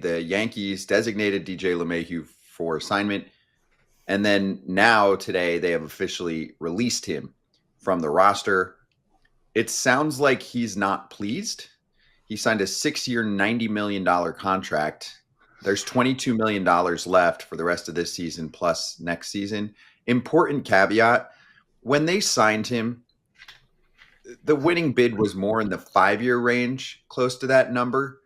the Yankees designated DJ LeMahieu for assignment. And then now today they have officially released him from the roster. It sounds like he's not pleased. He signed a 6-year, $90 million contract. There's $22 million left for the rest of this season plus next season. Important caveat, when they signed him, the winning bid was more in the 5-year range, close to that number.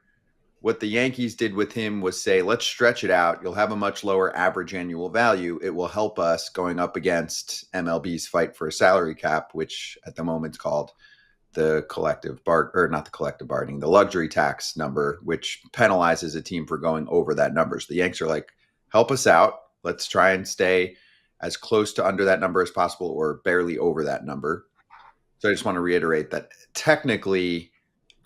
What the Yankees did with him was say, let's stretch it out. You'll have a much lower average annual value. It will help us going up against MLB's fight for a salary cap, which at the moment is called the the luxury tax number, which penalizes a team for going over that number. So the Yanks are like, help us out. Let's try and stay as close to under that number as possible or barely over that number. So I just want to reiterate that technically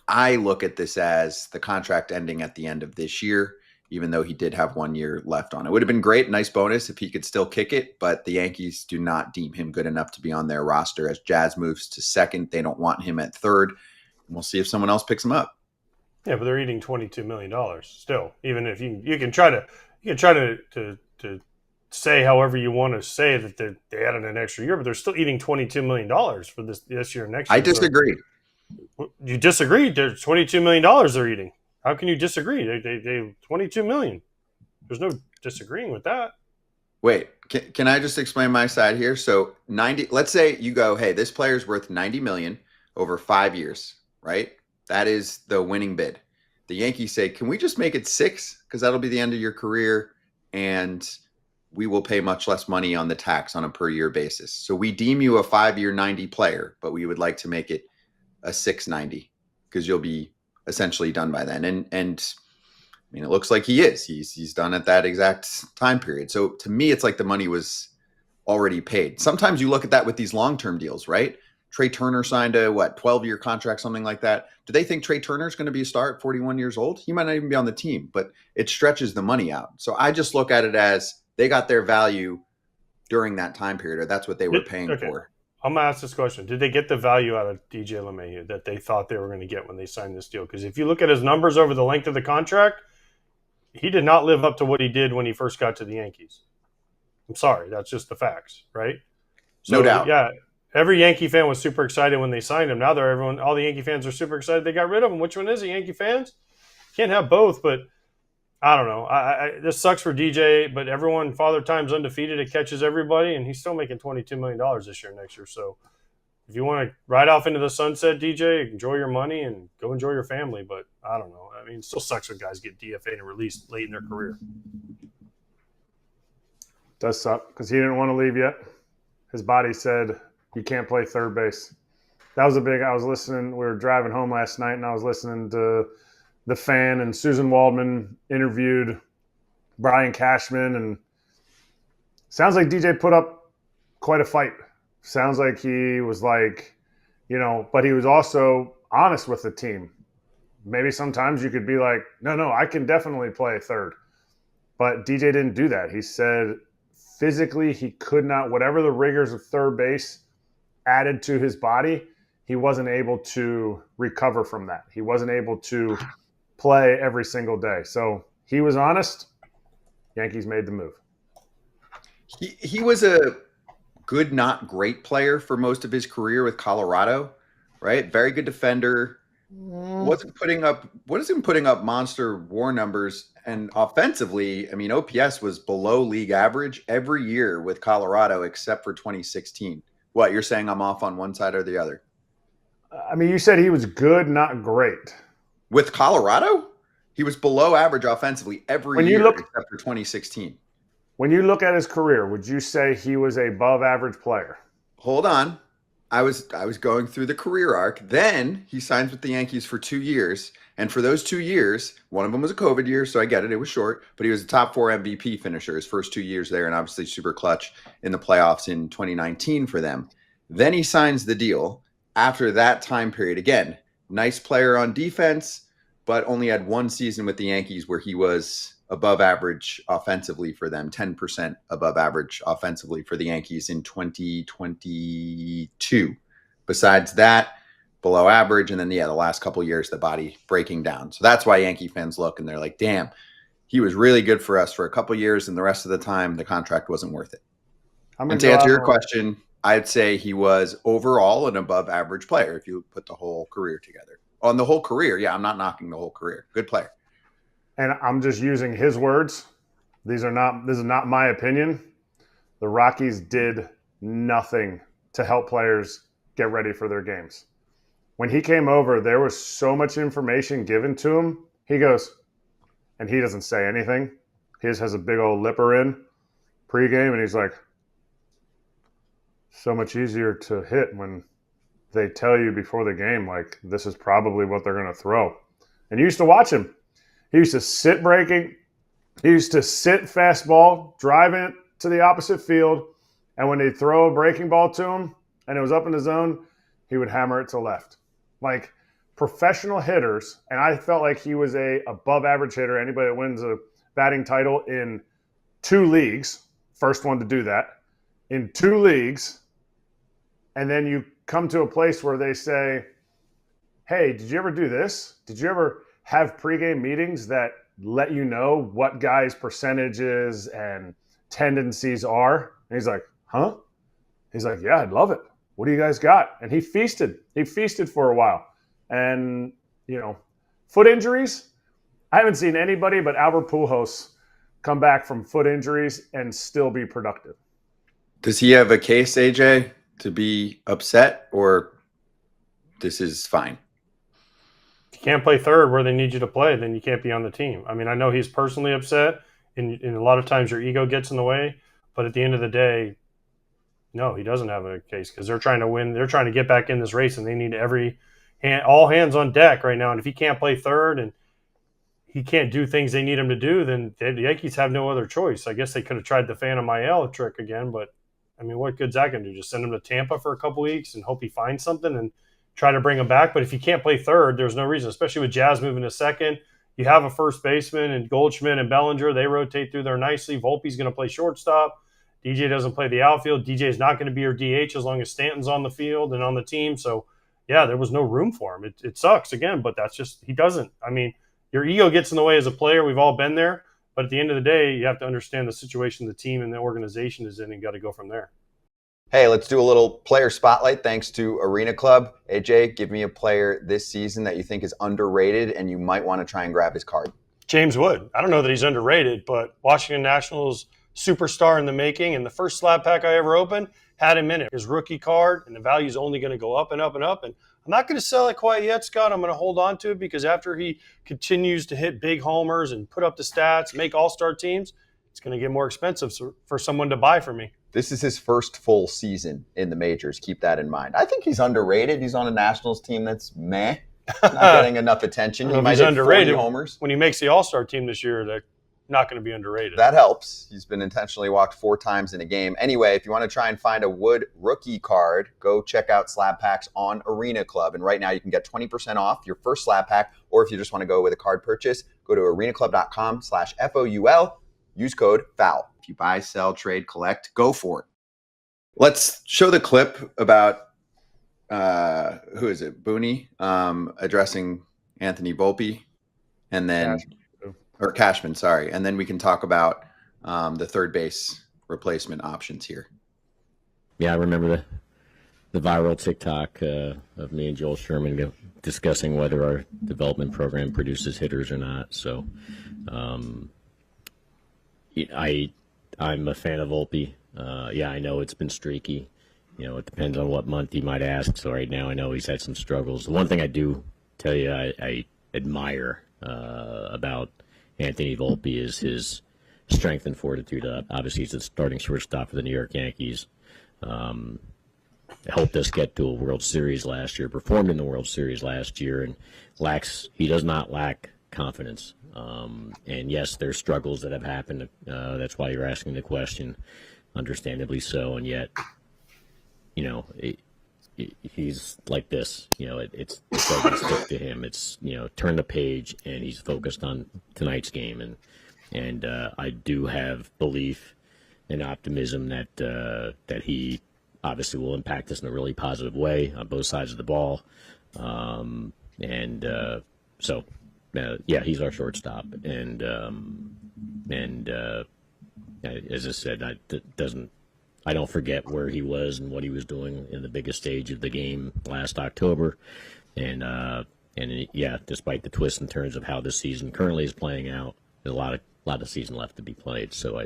I look at this as the contract ending at the end of this year, even though he did have 1 year left on it. Would have been great, nice bonus if he could still kick it, but the Yankees do not deem him good enough to be on their roster. As Jazz moves to second, they don't want him at third. And we'll see if someone else picks him up. Yeah, but they're eating $22 million still. Even if you can try to say however you want to say that they added an extra year, but they're still eating $22 million for this year and next year. I disagree. So, you disagree? There's $22 million they're eating. How can you disagree? They $22 million. There's no disagreeing with that. Wait, can I just explain my side here? So 90. Let's say you go, hey, this player's worth $90 million over 5 years, right? That is the winning bid. The Yankees say, can we just make it 6? Because that'll be the end of your career, and we will pay much less money on the tax on a per year basis. So we deem you a 5-year 90 player, but we would like to make it a 690 because you'll be essentially done by then. And I mean, it looks like he is. He's done at that exact time period. So to me, it's like the money was already paid. Sometimes you look at that with these long-term deals, right? Trey Turner signed a 12-year contract, something like that. Do they think Trey Turner's going to be a star at 41 years old? He might not even be on the team, but it stretches the money out. So I just look at it as they got their value during that time period, or that's what they were paying for. I'm going to ask this question. Did they get the value out of DJ LeMahieu that they thought they were going to get when they signed this deal? Because if you look at his numbers over the length of the contract, he did not live up to what he did when he first got to the Yankees. I'm sorry. That's just the facts, right? So, no doubt. Yeah, every Yankee fan was super excited when they signed him. Now all the Yankee fans are super excited they got rid of him. Which one is it, Yankee fans? Can't have both, but I don't know. This sucks for DJ, but everyone, Father Time's undefeated. It catches everybody, and he's still making $22 million this year, next year. So if you want to ride off into the sunset, DJ, enjoy your money and go enjoy your family. But I don't know. I mean, it still sucks when guys get DFA'd and released late in their career. Does suck because he didn't want to leave yet. His body said he can't play third base. That was I was listening. We were driving home last night, and I was listening to The Fan, and Susan Waldman interviewed Brian Cashman, and sounds like DJ put up quite a fight. Sounds like he was like, but he was also honest with the team. Maybe sometimes you could be like, no, I can definitely play third. But DJ didn't do that. He said physically he could not, whatever the rigors of third base added to his body, he wasn't able to recover from that. He wasn't able to play every single day. So he was honest. Yankees made the move. He was a good, not great player for most of his career with Colorado, right? Very good defender. Wasn't putting up monster WAR numbers, and offensively, I mean, OPS was below league average every year with Colorado except for 2016. What, you're saying I'm off on one side or the other? I mean, you said he was good, not great. With Colorado, he was below average offensively every year except for 2016. When you look at his career, would you say he was a above average player? Hold on. I was going through the career arc. Then he signs with the Yankees for 2 years. And for those 2 years, one of them was a COVID year, so I get it. It was short. But he was a top 4 MVP finisher his first 2 years there, and obviously super clutch in the playoffs in 2019 for them. Then he signs the deal. After that time period, again, nice player on defense, but only had one season with the Yankees where he was above average offensively for them, 10% above average offensively for the Yankees in 2022. Besides that, below average. And then, the last couple of years, the body breaking down. So that's why Yankee fans look and they're like, damn, he was really good for us for a couple years, and the rest of the time, the contract wasn't worth it. I'm And gonna to go answer out your on- question, I'd say he was overall an above average player if you put the whole career together. On the whole career, yeah, I'm not knocking the whole career. Good player. and I'm just using his words. This is not my opinion. The Rockies did nothing to help players get ready for their games. When he came over, there was so much information given to him. He goes, and he doesn't say anything. He just has a big old lipper in pregame, and he's like, so much easier to hit when they tell you before the game, like, this is probably what they're going to throw. And you used to watch him. He used to sit breaking. He used to sit fastball, driving it to the opposite field, and when they throw a breaking ball to him and it was up in the zone, he would hammer it to left. Like professional hitters, and I felt like he was a above average hitter. Anybody that wins a batting title in 2 leagues, first one to do that, in 2 leagues, and then you come to a place where they say, hey, did you ever do this? Did you ever have pregame meetings that let you know what guys' percentages and tendencies are? And he's like, huh? He's like, yeah, I'd love it. What do you guys got? And he feasted. He feasted for a while. And, foot injuries, I haven't seen anybody but Albert Pujols come back from foot injuries and still be productive. Does he have a case, AJ, to be upset, or this is fine? If you can't play third where they need you to play, then you can't be on the team. I mean, I know he's personally upset, and a lot of times your ego gets in the way. But at the end of the day, no, he doesn't have a case because they're trying to win. They're trying to get back in this race, and they need all hands on deck right now. And if he can't play third and he can't do things they need him to do, then the Yankees have no other choice. I guess they could have tried the Phantom IL trick again, but I mean, what good's that going to do? Just send him to Tampa for a couple weeks and hope he finds something and try to bring him back. But if you can't play third, there's no reason, especially with Jazz moving to second. You have a first baseman and Goldschmidt and Bellinger. They rotate through there nicely. Volpe's going to play shortstop. DJ doesn't play the outfield. DJ is not going to be your DH as long as Stanton's on the field and on the team. So, yeah, there was no room for him. It sucks, again, but that's just – he doesn't. I mean, your ego gets in the way as a player. We've all been there. But at the end of the day, you have to understand the situation the team and the organization is in and got to go from there. Hey, let's do a little player spotlight thanks to Arena Club. AJ, give me a player this season that you think is underrated and you might want to try and grab his card. James Wood. I don't know that he's underrated, but Washington Nationals superstar in the making, and the first slab pack I ever opened had him in it. His rookie card, and the value is only going to go up and up and up. And I'm not going to sell it quite yet, Scott. I'm going to hold on to it because after he continues to hit big homers and put up the stats, make all-star teams, it's going to get more expensive for someone to buy for me. This is his first full season in the majors. Keep that in mind. I think he's underrated. He's on a Nationals team that's meh, not getting enough attention. He might hit 40 homers. When he makes the all-star team this year, they're not going to be underrated. That helps. He's been intentionally walked 4 times in a game. Anyway, if you want to try and find a Wood rookie card, go check out slab packs on Arena Club. And right now you can get 20% off your first slab pack. Or if you just want to go with a card purchase, go to arenaclub.com/FOUL. Use code FOUL. If you buy, sell, trade, collect, go for it. Let's show the clip about, who is it, Booney, addressing Anthony Volpe, and then, or Cashman, sorry. And then we can talk about the third base replacement options here. Yeah, I remember the viral TikTok of me and Joel Sherman discussing whether our development program produces hitters or not. So I'm a fan of Volpe. Yeah, I know it's been streaky. It depends on what month you might ask. So right now I know he's had some struggles. The one thing I do tell you I admire about Anthony Volpe is his strength and fortitude. Obviously, he's the starting shortstop for the New York Yankees. Helped us get to a World Series last year, performed in the World Series last year, and he does not lack confidence. And yes, there's struggles that have happened. That's why you're asking the question, understandably so. And yet, he's like this. It doesn't stick to him. It's turn the page, and he's focused on tonight's game. And I do have belief and optimism that he obviously will impact us in a really positive way on both sides of the ball. So. Yeah, he's our shortstop, and And as I said, I don't forget where he was and what he was doing in the biggest stage of the game last October. And yeah, despite the twists and turns of how this season currently is playing out, there's a lot of season left to be played. So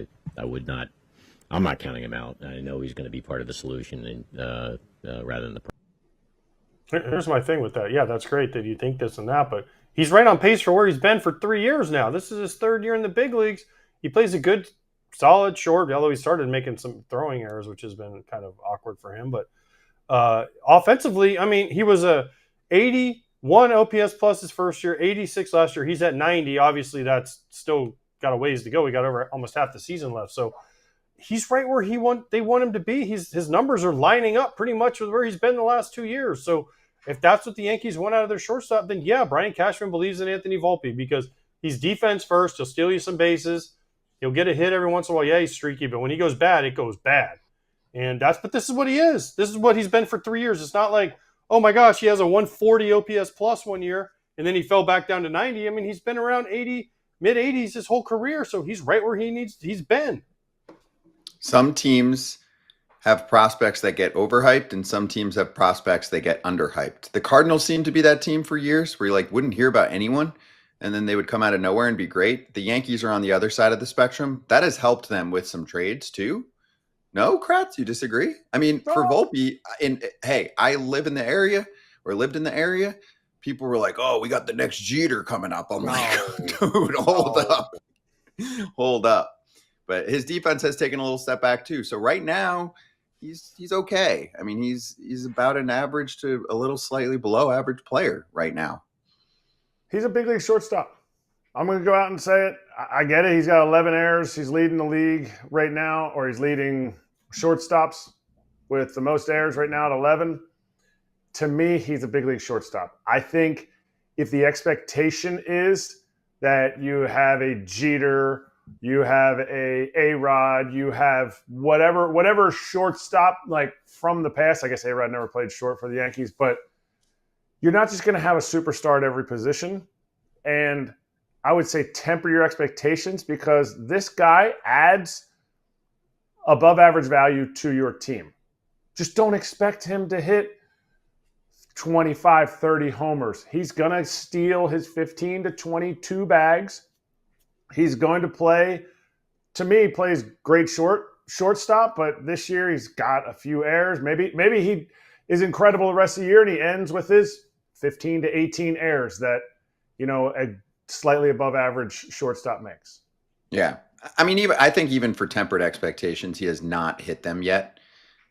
I'm not counting him out. I know he's going to be part of the solution, and rather than the problem. Here's my thing with that. Yeah, that's great that you think this and that, but he's right on pace for where he's been for 3 years now. This is his third year in the big leagues. He plays a good, solid short, although he started making some throwing errors, which has been kind of awkward for him. But offensively, I mean, he was a 81 OPS plus his first year, 86 last year. He's at 90. Obviously, that's still got a ways to go. We got over almost half the season left. So he's right where they want him to be. His numbers are lining up pretty much with where he's been the last 2 years. So if that's what the Yankees want out of their shortstop, then yeah, Brian Cashman believes in Anthony Volpe because he's defense first. He'll steal you some bases. He'll get a hit every once in a while. Yeah, he's streaky, but when he goes bad, it goes bad. But this is what he is. This is what he's been for 3 years. It's not like, oh my gosh, he has a 140 OPS plus 1 year, and then he fell back down to 90. I mean, he's been around 80, mid-80s his whole career, so he's right where he's been. Some teams have prospects that get overhyped, and some teams have prospects that get underhyped. The Cardinals seem to be that team for years where you wouldn't hear about anyone, and then they would come out of nowhere and be great. The Yankees are on the other side of the spectrum. That has helped them with some trades too. No, Kratz, you disagree? I mean, for Volpe, hey, I live in the area or lived in the area. People were like, "Oh, we got the next Jeter coming up." I'm like, dude, hold up. But his defense has taken a little step back too. So right now, he's okay. I mean, he's about an average to a little slightly below average player right now. He's a big league shortstop. I'm going to go out and say it. I get it. He's got 11 errors. He's leading the league right now, or he's leading shortstops with the most errors right now at 11. To me, he's a big league shortstop. I think if the expectation is that you have a Jeter, you have a A-Rod, you have whatever shortstop like from the past. I guess A-Rod never played short for the Yankees, but you're not just going to have a superstar at every position. And I would say temper your expectations because this guy adds above average value to your team. Just don't expect him to hit 25, 30 homers. He's going to steal his 15 to 22 bags. He's going to play, to me, he plays great shortstop, but this year he's got a few errors. Maybe he is incredible the rest of the year and he ends with his 15 to 18 errors that, a slightly above average shortstop makes. Yeah. I mean, I think even for tempered expectations, he has not hit them yet.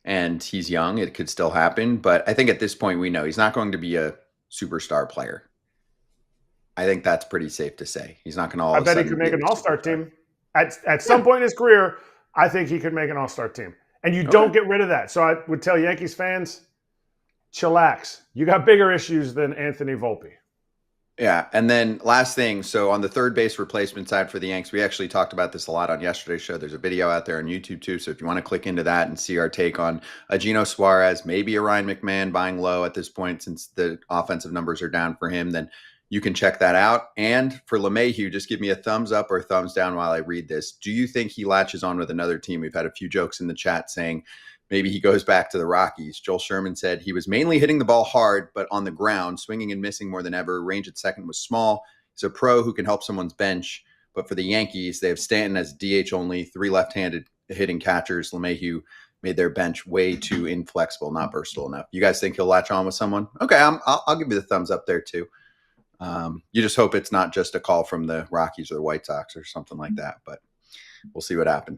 And he's young. It could still happen. But I think at this point, we know he's not going to be a superstar player. I think that's pretty safe to say. He's not going to all of a sudden. I bet he could make an all-star team. At some point in his career, I think he could make an all-star team. And you don't get rid of that. So I would tell Yankees fans, chillax. You got bigger issues than Anthony Volpe. Yeah, and then last thing, so on the third base replacement side for the Yanks, we actually talked about this a lot on yesterday's show. There's a video out there on YouTube too, so if you want to click into that and see our take on a Gino Suarez, maybe a Ryan McMahon buying low at this point since the offensive numbers are down for him, then you can check that out. And for LeMahieu, just give me a thumbs up or thumbs down while I read this. Do you think he latches on with another team? We've had a few jokes in the chat saying maybe he goes back to the Rockies. Joel Sherman said he was mainly hitting the ball hard, but on the ground, swinging and missing more than ever. Range at second was small. He's a pro who can help someone's bench. But for the Yankees, they have Stanton as DH only, 3 left-handed hitting catchers. LeMahieu made their bench way too inflexible, not versatile enough. You guys think he'll latch on with someone? Okay, I'll give you the thumbs up there too. You just hope it's not just a call from the Rockies or the White Sox or something like that, but we'll see what happens.